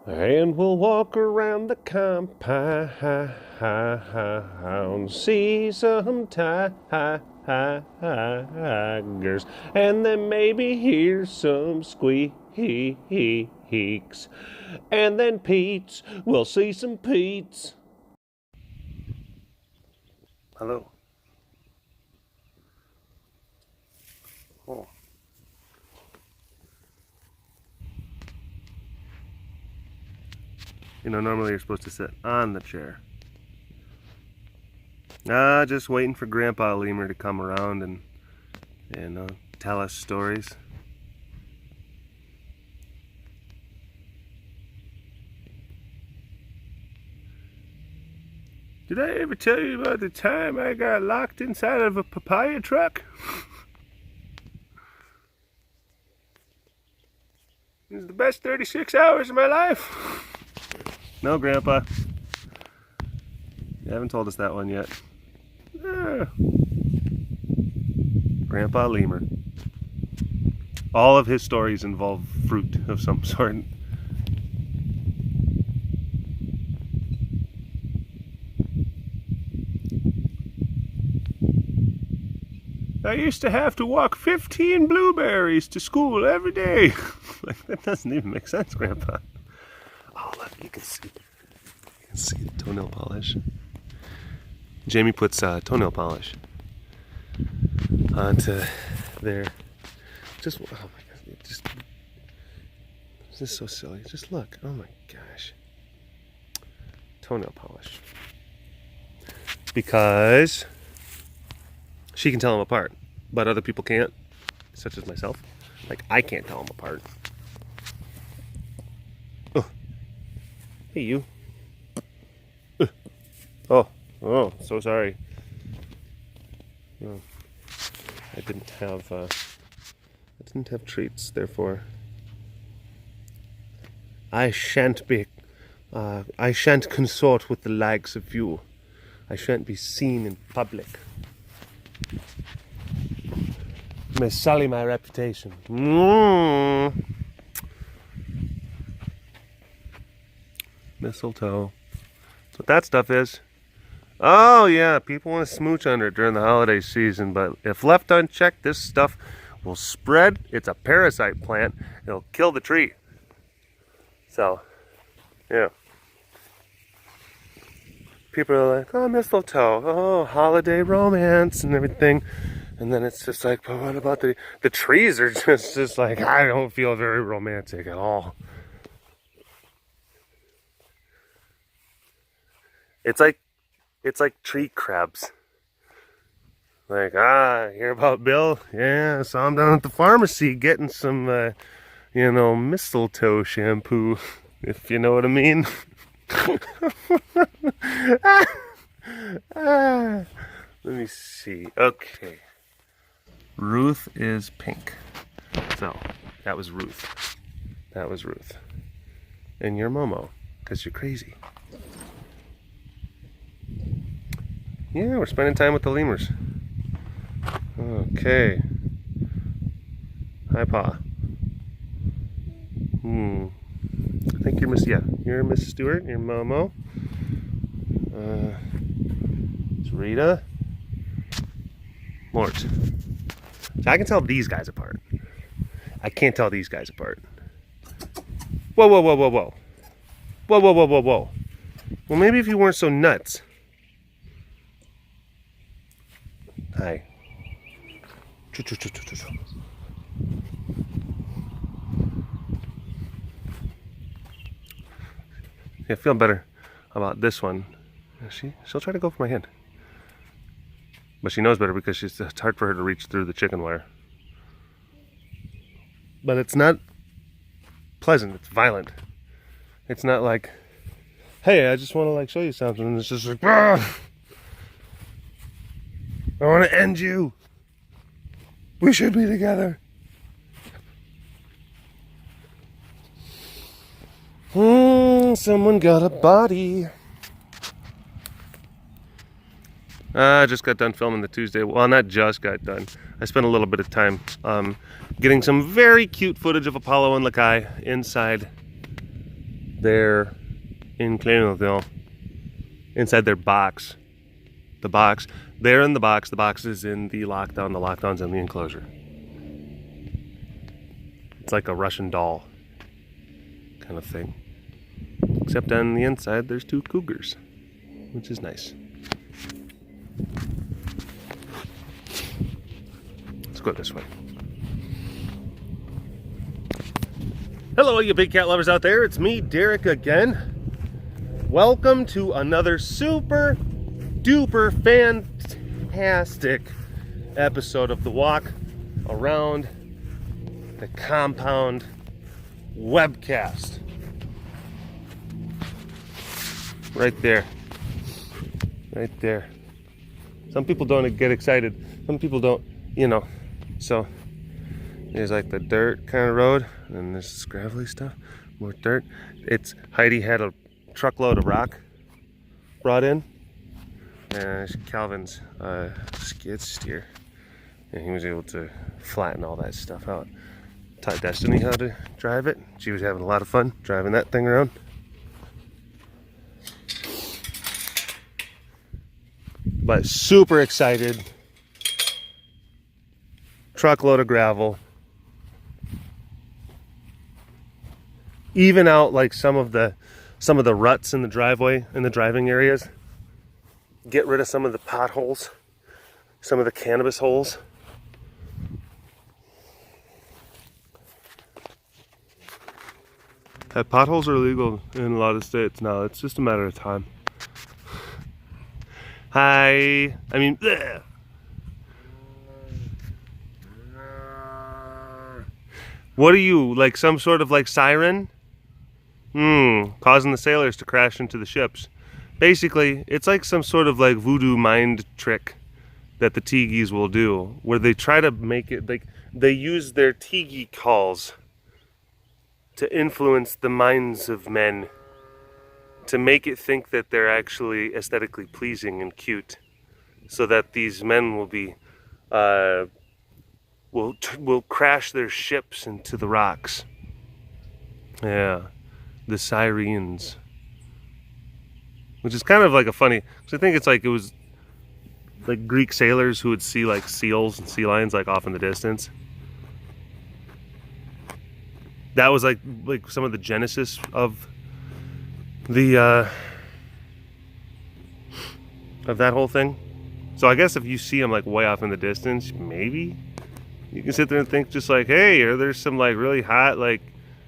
And we'll walk around the compound, see some tigers, and then maybe hear some squeaks. And then Pete's, we'll see some Pete's. Hello. Oh. You know, normally you're supposed to sit on the chair. Just waiting for Grandpa Lemur to come around and tell us stories. Did I ever tell you about the time I got locked inside of a papaya truck? It was the best 36 hours of my life. No, Grandpa. You haven't told us that one yet. Grandpa Lemur. All of his stories involve fruit of some sort. I used to have to walk 15 blueberries to school every day. Like, that doesn't even make sense, Grandpa. Oh, look, you can see the toenail polish. Jamie puts toenail polish onto there. Just, oh my God, this is so silly. Just look, oh my gosh. Toenail polish. Because she can tell them apart, but other people can't, such as myself. Like, I can't tell them apart. Oh. Hey, you. Oh, so sorry. Oh. I didn't have treats, therefore I shan't consort with the likes of you. I shan't be seen in public. May sully my reputation. Mistletoe. That's what that stuff is. Oh yeah, people want to smooch under it during the holiday season, but if left unchecked, this stuff will spread. It's a parasite plant. It'll kill the tree. So, yeah. People are like, oh, mistletoe, oh, holiday romance and everything. And then it's just like, but what about the trees are just like, I don't feel very romantic at all. It's like tree crabs. Like, hear about Bill? Yeah, I saw him down at the pharmacy getting some, mistletoe shampoo, if you know what I mean. Let me see. Okay. Ruth is pink. So, that was Ruth. That was Ruth. And you're Momo, because you're crazy. Yeah, we're spending time with the lemurs. Okay. Hi, Pa. I think you're you're Miss Stewart, you're Momo. It's Rita. Mort. So I can tell these guys apart. I can't tell these guys apart. Whoa, whoa, whoa, whoa, whoa. Whoa, whoa, whoa, whoa, whoa. Well, maybe if you weren't so nuts. Hi. Yeah, I feel better about this one. She'll try to go for my hand. But she knows better because it's hard for her to reach through the chicken wire. But it's not pleasant, it's violent. It's not like, hey, I just want to show you something. And it's just like, ah! I want to end you. We should be together. Someone got a body. I just got done filming the Tuesday. Well, not just got done. I spent a little bit of time getting some very cute footage of Apollo and Lakai inside They're in Clémentville, inside their box. The box, they're in the box. The box is in the lockdown. The lockdown's in the enclosure. It's like a Russian doll kind of thing. Except on the inside, there's 2 cougars, which is nice. Let's go this way. Hello, you big cat lovers out there. It's me, Derek, again. Welcome to another super duper fantastic episode of the walk around the compound webcast. Right there. Right there. Some people don't get excited. Some people don't, you know. So there's like the dirt kind of road, and then there's this gravelly stuff, more dirt. Heidi had a truckload of rock brought in, and Calvin's skid steer, and he was able to flatten all that stuff out. Taught Destiny how to drive it. She was having a lot of fun driving that thing around. But super excited. Truckload of gravel. Even out like some of the ruts in the driveway, in the driving areas. Get rid of some of the potholes, some of the cannabis holes. Potholes are illegal in a lot of states now. It's just a matter of time. Hi. I mean, bleh. What are you, like some sort of like siren? Causing the sailors to crash into the ships. Basically, it's like some sort of like voodoo mind trick that the Tigis will do, where they try to make it like they use their Tigi calls to influence the minds of men, to make it think that they're actually aesthetically pleasing and cute, so that these men will be will crash their ships into the rocks. Yeah, the sirens. Which is kind of like a funny, because I think it's like it was like Greek sailors who would see like seals and sea lions like off in the distance. That was like some of the genesis of the of that whole thing. So I guess if you see them like way off in the distance, maybe you can sit there and think just like, hey, are there some like really hot like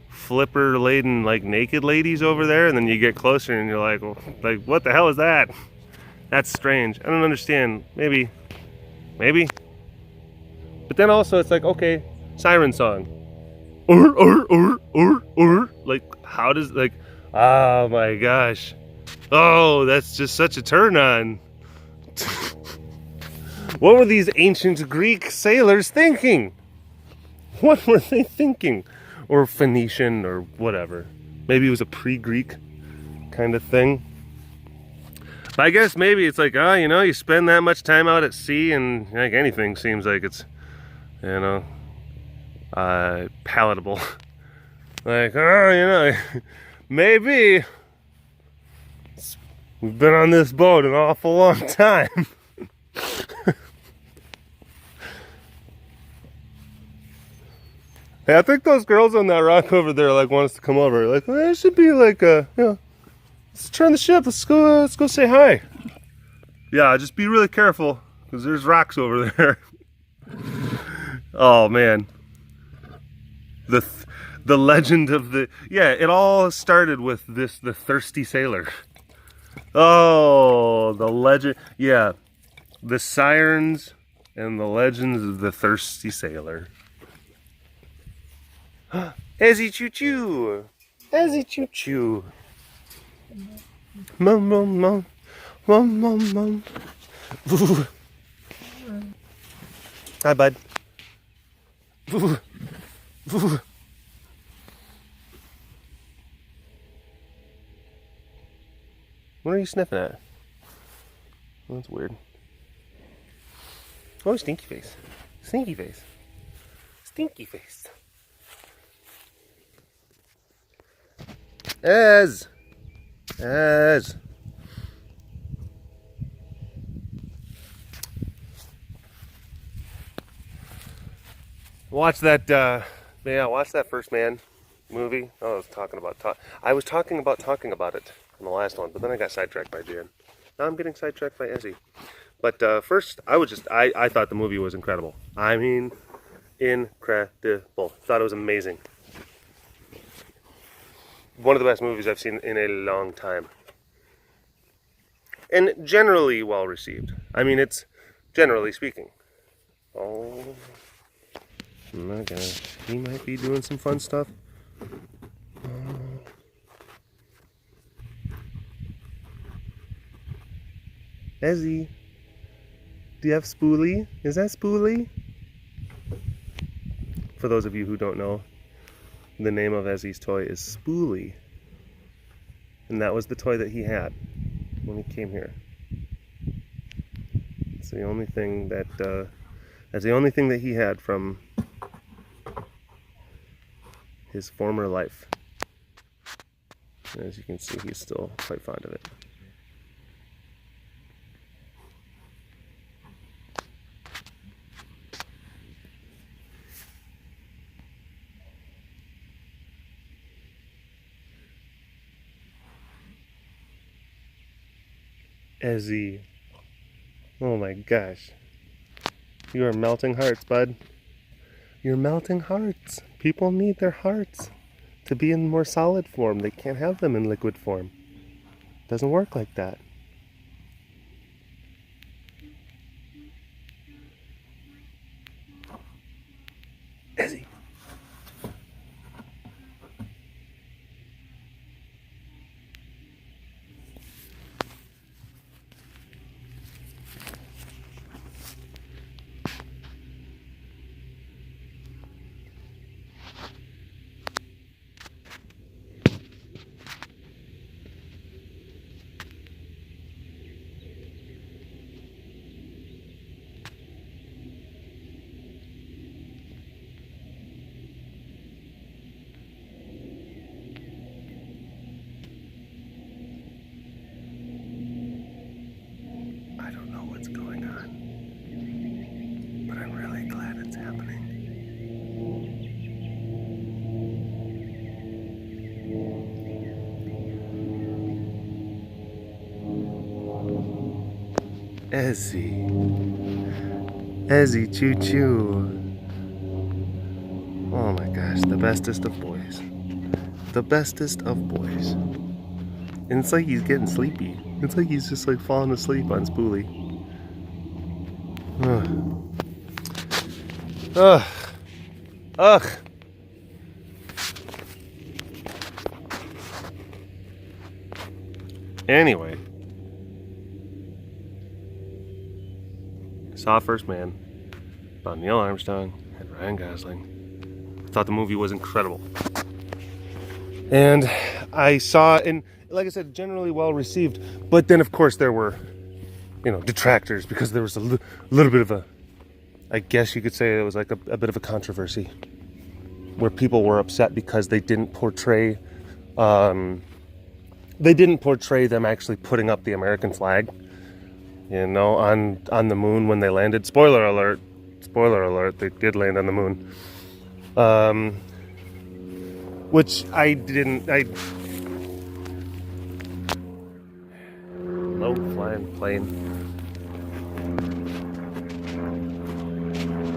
flipper laden like naked ladies over there? And then you get closer and you're like, well, like what the hell is that? That's strange. I don't understand. Maybe. But then also it's like, okay, siren song. Like how does like, oh my gosh. Oh, that's just such a turn on. What were these ancient Greek sailors thinking? What were they thinking? Or Phoenician or whatever. Maybe it was a pre-Greek kind of thing. But I guess maybe it's like, oh, you know, you spend that much time out at sea and like anything seems like it's, you know, palatable. Like, oh, you know, maybe we've been on this boat an awful long time. Hey, I think those girls on that rock over there like want us to come over. Like, well, it should be like you know, let's turn the ship. Let's go say hi. Yeah, just be really careful because there's rocks over there. Oh man, the legend of the it all started with the thirsty sailor. Oh, the legend. Yeah, the sirens and the legends of the thirsty sailor. Ezzie choo choo, Ezzie choo choo. Mom, mom, mom, mom, mom, mom. Hi, bud. What are you sniffing at? Oh, that's weird. Oh, stinky face. Stinky face. Stinky face. Ez! Ez! Watch that, watch that First Man movie. Oh, I was talking about it in the last one, but then I got sidetracked by Jan. Now I'm getting sidetracked by Ezzie. But first, I thought the movie was incredible. I mean, incredible. Thought it was amazing. One of the best movies I've seen in a long time. And generally well received. I mean, it's generally speaking. Oh my gosh, he might be doing some fun stuff. Ezzie, do you have Spooly? Is that Spooly? For those of you who don't know, the name of Ezzie's toy is Spooly. And that was the toy that he had when he came here. It's the only thing that, that's the only thing that he had from his former life. And as you can see, he's still quite fond of it. Ezzie. Oh my gosh. You are melting hearts, bud. You're melting hearts. People need their hearts to be in more solid form. They can't have them in liquid form. It doesn't work like that. Ezzie. Ezzie. Ezzie Choo Choo. Oh my gosh, the bestest of boys. The bestest of boys. And it's like he's getting sleepy. It's like he's just like falling asleep on Spooly. Ugh. Ugh. Ugh. Anyway. Saw First Man about Neil Armstrong and Ryan Gosling. Thought the movie was incredible. And I saw, and like I said, generally well received. But then, of course, there were, detractors because there was a little bit of a, I guess you could say it was like a bit of a controversy where people were upset because they didn't portray them actually putting up the American flag. On the moon when they landed. Spoiler alert, they did land on the moon. Which I didn't, low flying plane.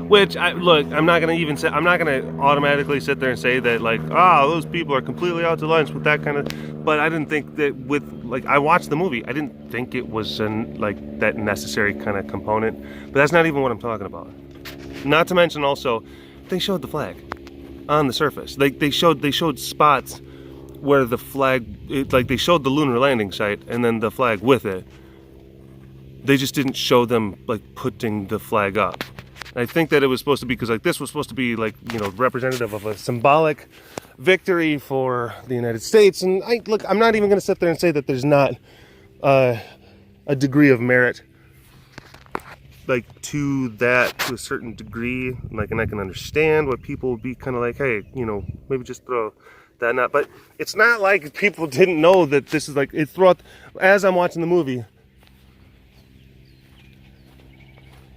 Which, I'm not going to automatically sit there and say that, those people are completely out to lunch with that kind of, but I didn't think that I watched the movie, I didn't think it was that necessary kind of component, but that's not even what I'm talking about. Not to mention also, they showed the flag on the surface. They showed spots where the flag, they showed the lunar landing site and then the flag with it. They just didn't show them, putting the flag up. I think that it was supposed to be, because this was supposed to be representative of a symbolic victory for the United States. And I'm not even going to sit there and say that there's not a degree of merit to a certain degree. And I can understand what people would be kind of hey, maybe just throw But it's not like people didn't know that this is like, it's throughout, as I'm watching the movie,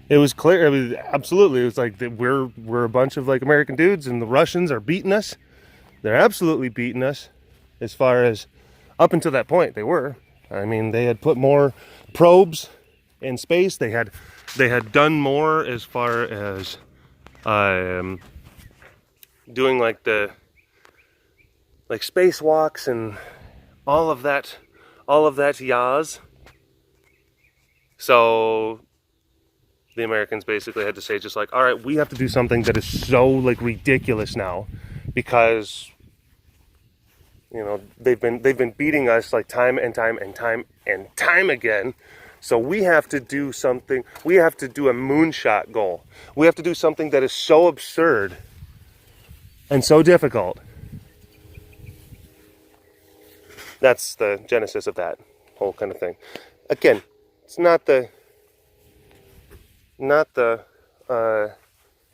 it was clear, it was absolutely, it was like that we're a bunch of like American dudes and the Russians are beating us. They're absolutely beating us as far as, up until that point they were. I mean, they had put more probes in space. They had done more as far as doing like the spacewalks and all of that yaz. So the Americans basically had to say just like, all right, we have to do something that is so like ridiculous now, because you know they've been beating us like time and time again. So we have to do something. We have to do a moonshot goal. We have to do something that is so absurd and so difficult. That's the genesis of that whole kind of thing. Again, it's not the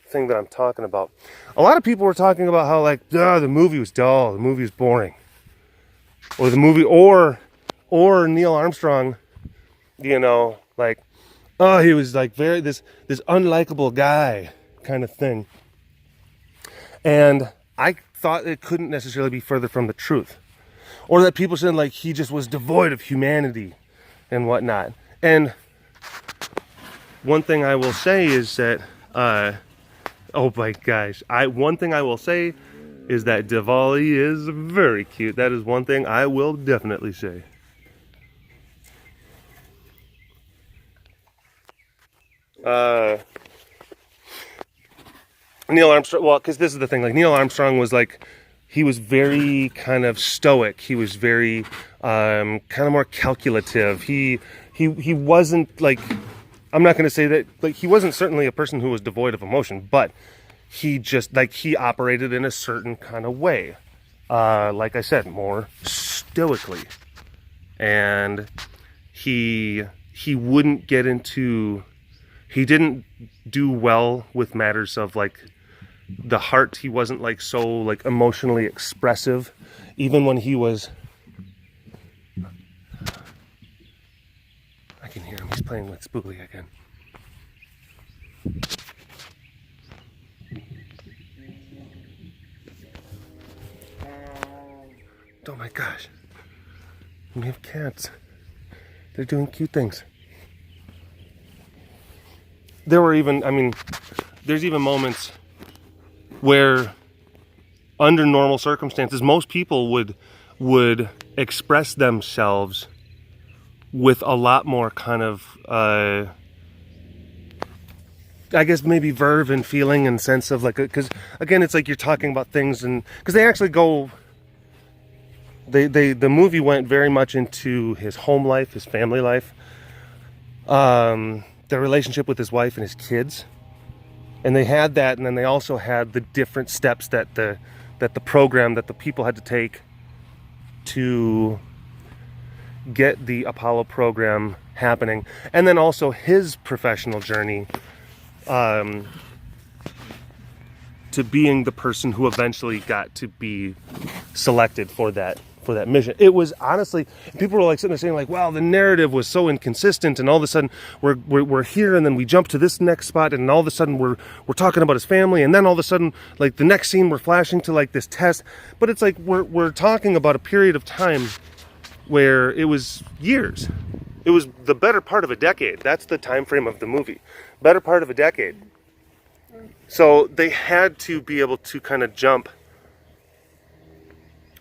thing that I'm talking about. A lot of people were talking about how like, the movie was dull, the movie was boring, or the movie, or Neil Armstrong, you know, like, oh, he was like very this unlikable guy kind of thing. And I thought it couldn't necessarily be further from the truth. Or that people said like he just was devoid of humanity and whatnot. And one thing I will say is that, oh my gosh, one thing I will say is that Diwali is very cute. That is one thing I will definitely say. Neil Armstrong, well, because this is the thing, like Neil Armstrong was like, he was very kind of stoic. He was very kind of more calculative. He wasn't like, I'm not going to say that, like, he wasn't certainly a person who was devoid of emotion, but he just, like, he operated in a certain kind of way. Like I said, more stoically. And he wouldn't get into, he didn't do well with matters of, like, the heart. He wasn't, like, so, like, emotionally expressive. Even when he was, I can hear him, he's playing with Spooly again. Oh my gosh. We have cats. They're doing cute things. There were even, I mean, there's even moments where under normal circumstances, most people would express themselves with a lot more kind of, I guess maybe verve and feeling and sense of like, because again, it's like you're talking about things, and because they actually go, the movie went very much into his home life, his family life, the relationship with his wife and his kids, and they had that, and then they also had the different steps that the program, that the people had to take to get the Apollo program happening, and then also his professional journey to being the person who eventually got to be selected for that mission. It was honestly, people were like sitting there saying like, wow, the narrative was so inconsistent, and all of a sudden we're here, and then we jump to this next spot, and all of a sudden we're talking about his family, and then all of a sudden, like, the next scene we're flashing to like this test. But it's like we're talking about a period of time where it was years. It was the better part of a decade. That's the time frame of the movie. Better part of a decade. So they had to be able to kind of jump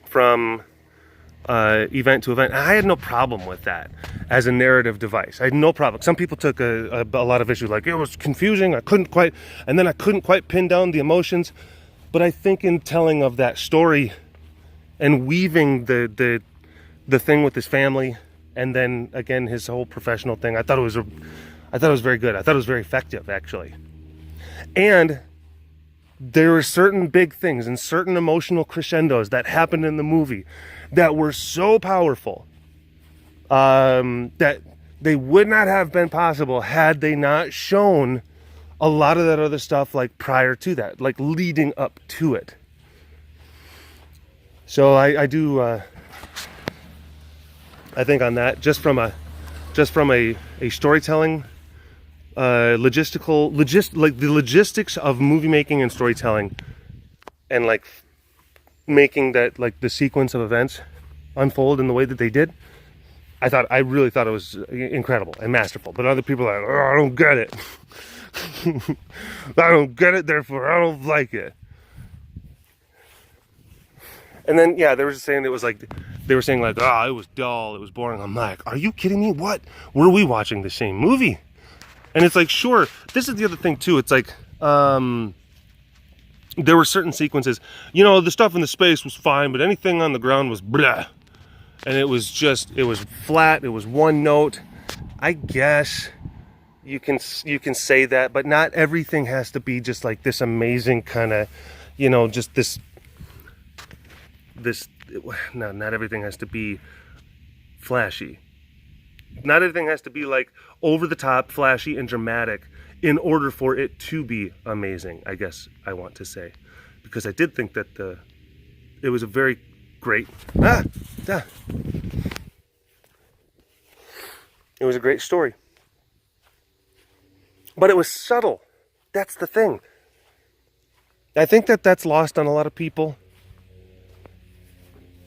from event to event. And I had no problem with that as a narrative device. I had no problem. Some people took a lot of issue, like it was confusing. I couldn't quite pin down the emotions. But I think in telling of that story and weaving the thing with his family, and then again his whole professional thing, I thought it was very good. I thought it was very effective, actually. And there were certain big things and certain emotional crescendos that happened in the movie that were so powerful that they would not have been possible had they not shown a lot of that other stuff, like prior to that, like leading up to it. So I do, I think on that, just from a storytelling, like the logistics of movie making and storytelling, and like making that, like the sequence of events unfold in the way that they did, I really thought it was incredible and masterful. But other people are like, oh, I don't get it. I don't get it, therefore I don't like it. And then, yeah, they were just saying it was like, they were saying like, oh, it was dull, it was boring. I'm like, are you kidding me? What? Were we watching the same movie? And it's like, sure, this is the other thing too. It's like, there were certain sequences, you know, the stuff in the space was fine, but anything on the ground was blah. And it was flat, it was one note. I guess you can say that, but not everything has to be just like this amazing kind of, you know, just this, no, not everything has to be flashy. Not everything has to be like over the top, flashy and dramatic in order for it to be amazing, I guess I want to say. Because I did think that it was a very great, it was a great story. But it was subtle. That's the thing. I think that's lost on a lot of people.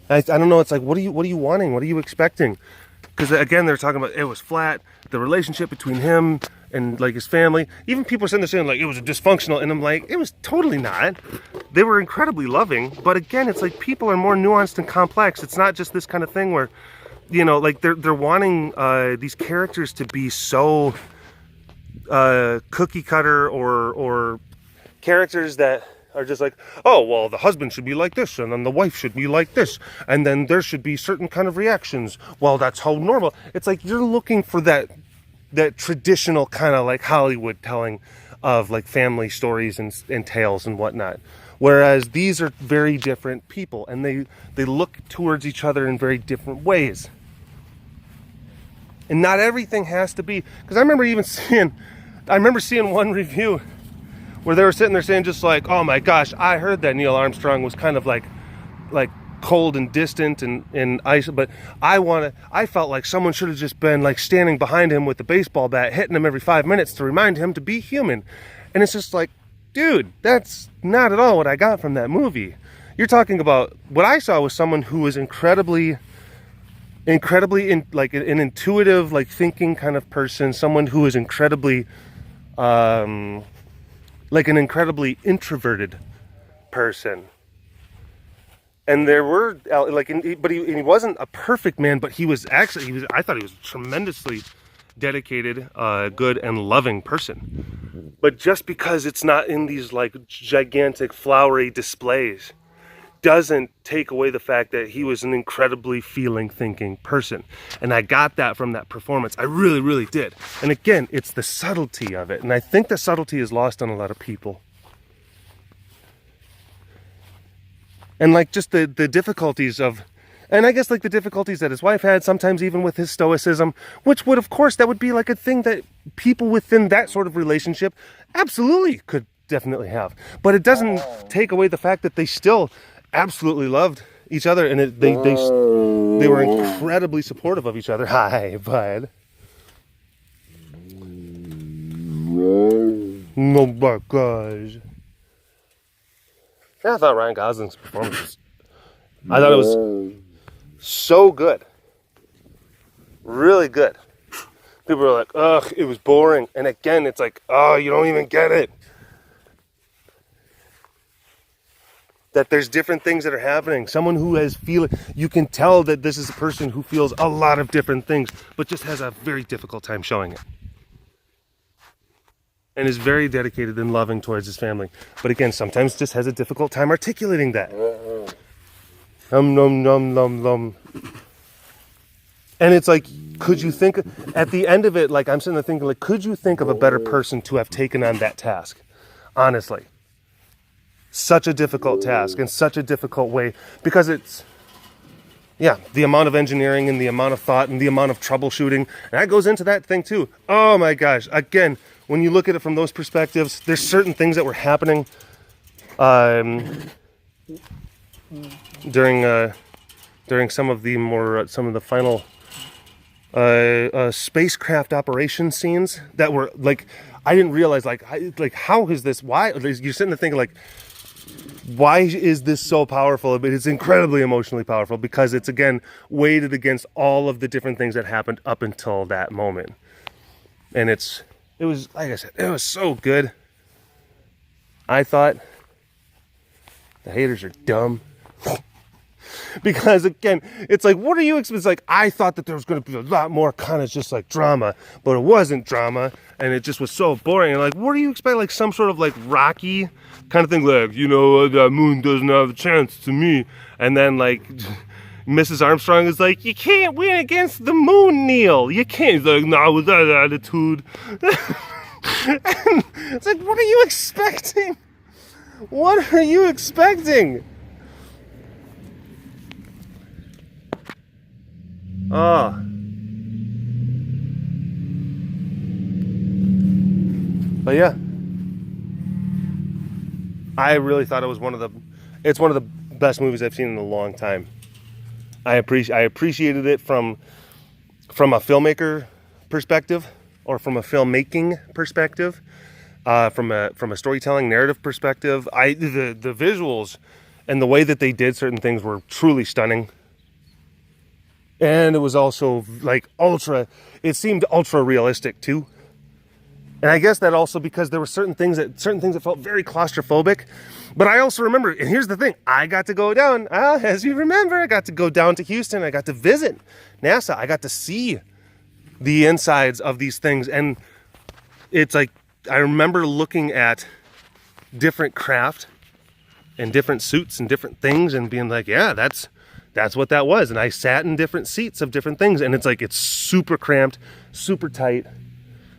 I don't know, it's like, what are you wanting? What are you expecting? Because again, they're talking about it was flat, the relationship between him and like his family. Even people are sitting there saying like it was dysfunctional, and I'm like, it was totally not. They were incredibly loving, but again, it's like people are more nuanced and complex. It's not just this kind of thing where, you know, like they're wanting these characters to be so cookie cutter or characters that are just like, oh, well, the husband should be like this, and then the wife should be like this, and then there should be certain kind of reactions. Well, that's how normal. It's like you're looking for that traditional kind of like Hollywood telling of like family stories and tales and whatnot. Whereas these are very different people, and they look towards each other in very different ways. And not everything has to be, because I remember seeing one review where they were sitting there saying just like, oh my gosh, I heard that Neil Armstrong was kind of like cold and distant and ice, but I felt like someone should have just been like standing behind him with the baseball bat, hitting him every 5 minutes to remind him to be human. And it's just like, dude, that's not at all what I got from that movie. You're talking about, what I saw was someone who was incredibly like an intuitive, like thinking kind of person, someone who is incredibly like an incredibly introverted person. And there were like, but he wasn't a perfect man, but I thought he was a tremendously dedicated, good and loving person. But just because it's not in these like gigantic flowery displays doesn't take away the fact that he was an incredibly feeling, thinking person. And I got that from that performance. I really, really did. And again, it's the subtlety of it. And I think the subtlety is lost on a lot of people. And like just the difficulties of, and I guess like the difficulties that his wife had, sometimes even with his stoicism, which would, of course, that would be like a thing that people within that sort of relationship absolutely could definitely have. But it doesn't take away the fact that they still absolutely loved each other, and they were incredibly supportive of each other. Hi, bud. Oh my gosh. Yeah, I thought Ryan Gosling's performance, I thought it was so good. Really good. People were like, ugh, it was boring. And again, it's like, oh, you don't even get it. That there's different things that are happening. Someone who has feeling, you can tell that this is a person who feels a lot of different things, but just has a very difficult time showing it. And is very dedicated and loving towards his family. But again, sometimes just has a difficult time articulating that. Nom nom nom nom nom. And it's like, could you think, at the end of it, like I'm sitting there thinking, like, could you think of a better person to have taken on that task? Honestly. Such a difficult task and such a difficult way, because it's, yeah, the amount of engineering and the amount of thought and the amount of troubleshooting, and that goes into that thing too. Oh my gosh. Again, when you look at it from those perspectives, there's certain things that were happening during some of the final spacecraft operation scenes that were like, I didn't realize like how is this? Why you're sitting there thinking like, why is this so powerful? But it's incredibly emotionally powerful because it's again weighted against all of the different things that happened up until that moment, and it was like I said, it was so good. I thought the haters are dumb. Because again, it's like, what are you expecting? It's like, I thought that there was going to be a lot more kind of just like drama, but it wasn't drama, and it just was so boring. And like, what do you expect? Like some sort of like Rocky kind of thing, like, you know, the moon doesn't have a chance to me. And then like Mrs. Armstrong is like, you can't win against the moon, Neil. You can't. He's like, no, with that attitude. And it's like, what are you expecting? What are you expecting? Oh. But yeah, I really thought it was it's one of the best movies I've seen in a long time. I appreciated it from a filmmaker perspective, or from a filmmaking perspective, from a storytelling narrative perspective. The visuals and the way that they did certain things were truly stunning. And it was also like it seemed ultra realistic too. And I guess that also because there were certain things that felt very claustrophobic. But I also remember, and here's the thing, I got to go down, as you remember, I got to go down to Houston. I got to visit NASA. I got to see the insides of these things. And it's like, I remember looking at different craft and different suits and different things and being like, yeah, that's what that was. And I sat in different seats of different things, and it's like, it's super cramped, super tight.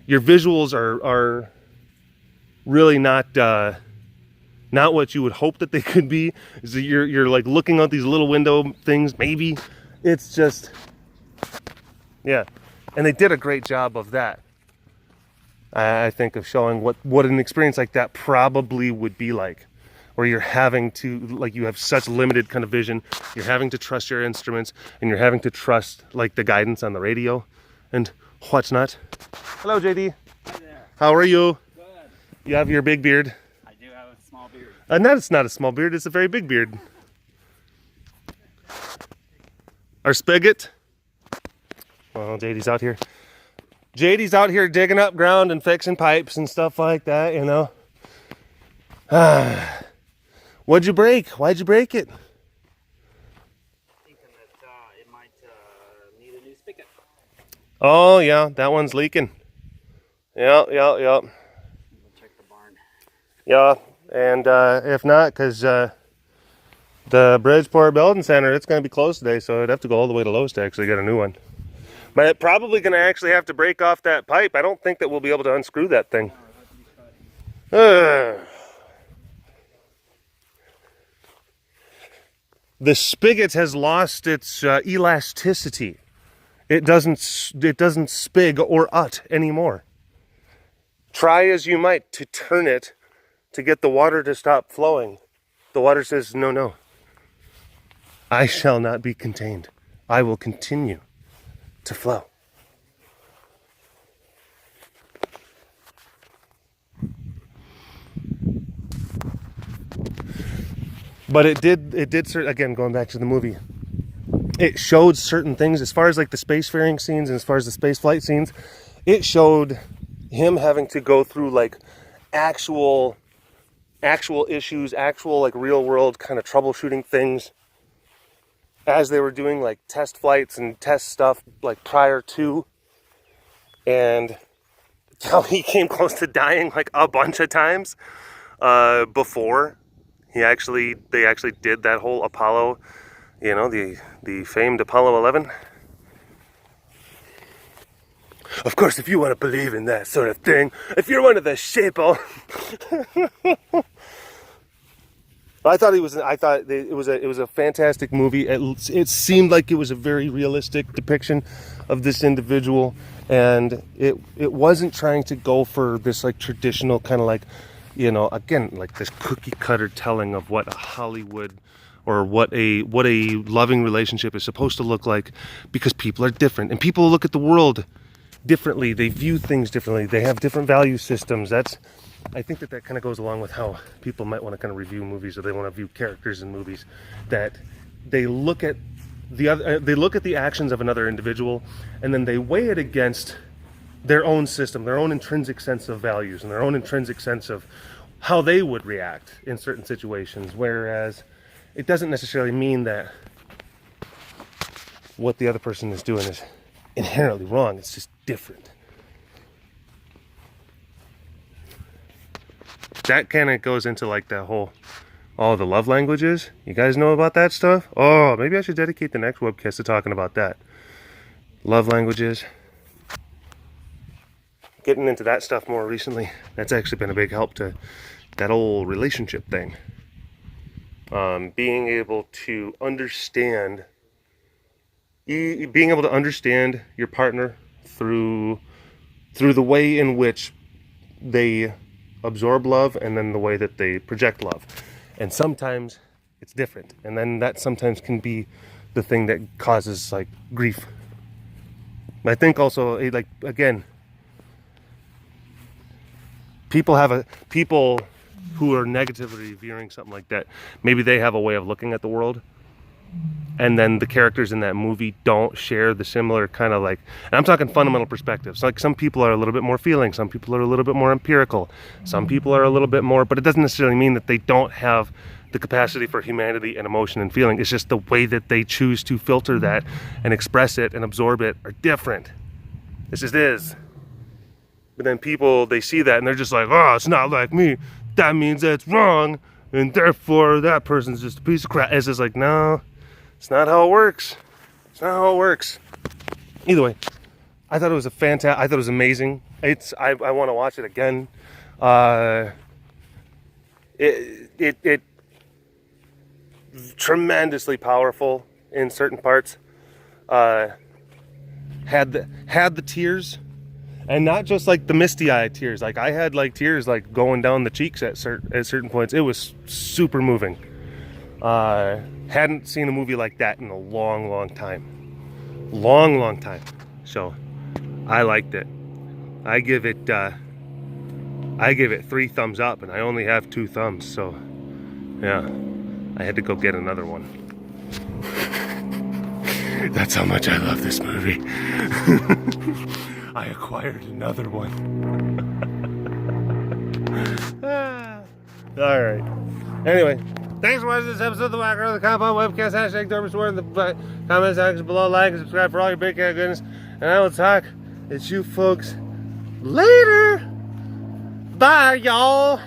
Your visuals are really not what you would hope that they could be. So you're like looking out these little window things, maybe. It's just, yeah. And they did a great job of that. I think of showing what an experience like that probably would be like. Where you're having to, like, you have such limited kind of vision, you're having to trust your instruments, and you're having to trust, like, the guidance on the radio, and what's not. Hello, JD. Hi there. How are you? Good. You have your big beard. I do have a small beard. No, it's not a small beard, it's a very big beard. Our spigot. Well, JD's out here. JD's out here digging up ground and fixing pipes and stuff like that, you know. What'd you break? Why'd you break it? Thinking that it might need a new spigot. Oh, yeah, that one's leaking. Yeah. We'll check the barn. Yeah, and if not, because the Bridgeport Building Center, it's going to be closed today, so I'd have to go all the way to Lowe's to actually get a new one. But it's probably going to actually have to break off that pipe. I don't think that we'll be able to unscrew that thing. The spigot has lost its elasticity. It doesn't spig or ut anymore. Try as you might to turn it to get the water to stop flowing. The water says, no. I shall not be contained. I will continue to flow. But it did again, going back to the movie, it showed certain things as far as like the spacefaring scenes and as far as the space flight scenes. It showed him having to go through like actual issues, actual like real world kind of troubleshooting things as they were doing like test flights and test stuff like prior to, and how he came close to dying like a bunch of times before. They actually did that whole Apollo, you know, the famed Apollo 11. Of course, if you want to believe in that sort of thing, if you're one of the sheeple. I thought it was a fantastic movie. It seemed like it was a very realistic depiction of this individual, and it wasn't trying to go for this like traditional kind of like, you know, again, like this cookie cutter telling of what a Hollywood or what a loving relationship is supposed to look like, because people are different and people look at the world differently. They view things differently. They have different value systems. I think that kind of goes along with how people might want to kind of review movies, or they want to view characters in movies, that they look at the actions of another individual, and then they weigh it against their own system, their own intrinsic sense of values, and their own intrinsic sense of how they would react in certain situations. Whereas it doesn't necessarily mean that what the other person is doing is inherently wrong. It's just different. That kind of goes into like that whole, all the love languages. You guys know about that stuff? Oh, maybe I should dedicate the next webcast to talking about that. Love languages. Getting into that stuff more recently. That's actually been a big help to that old relationship thing. Being able to understand your partner through the way in which they absorb love, and then the way that they project love. And sometimes it's different, and then that sometimes can be the thing that causes like grief. I think also, like, again, people who are negatively viewing something like that, maybe they have a way of looking at the world, and then the characters in that movie don't share the similar kind of, like, and I'm talking fundamental perspectives. Like, some people are a little bit more feeling, some people are a little bit more empirical, some people are a little bit more, but it doesn't necessarily mean that they don't have the capacity for humanity and emotion and feeling. It's just the way that they choose to filter that and express it and absorb it are different. It just is. But then people, they see that and they're just like, oh, it's not like me. That means that's wrong, and therefore that person's just a piece of crap. It's just like, no, it's not how it works. It's not how it works. Either way, I thought it was I thought it was amazing. I want to watch it again. It tremendously powerful in certain parts. Had the tears. And not just like the misty-eyed tears. Like, I had like tears like going down the cheeks at certain points. It was super moving. Hadn't seen a movie like that in a long time. Long time. So I liked it. I give it 3 thumbs up, and I only have 2 thumbs. So yeah, I had to go get another one. That's how much I love this movie. I acquired another one. Alright. Anyway, thanks for watching this episode of the Whacker of the Compound Webcast. Hashtag Dormant in the comment section below. Like and subscribe for all your big cat goodness. And I will talk to you folks later. Bye, y'all.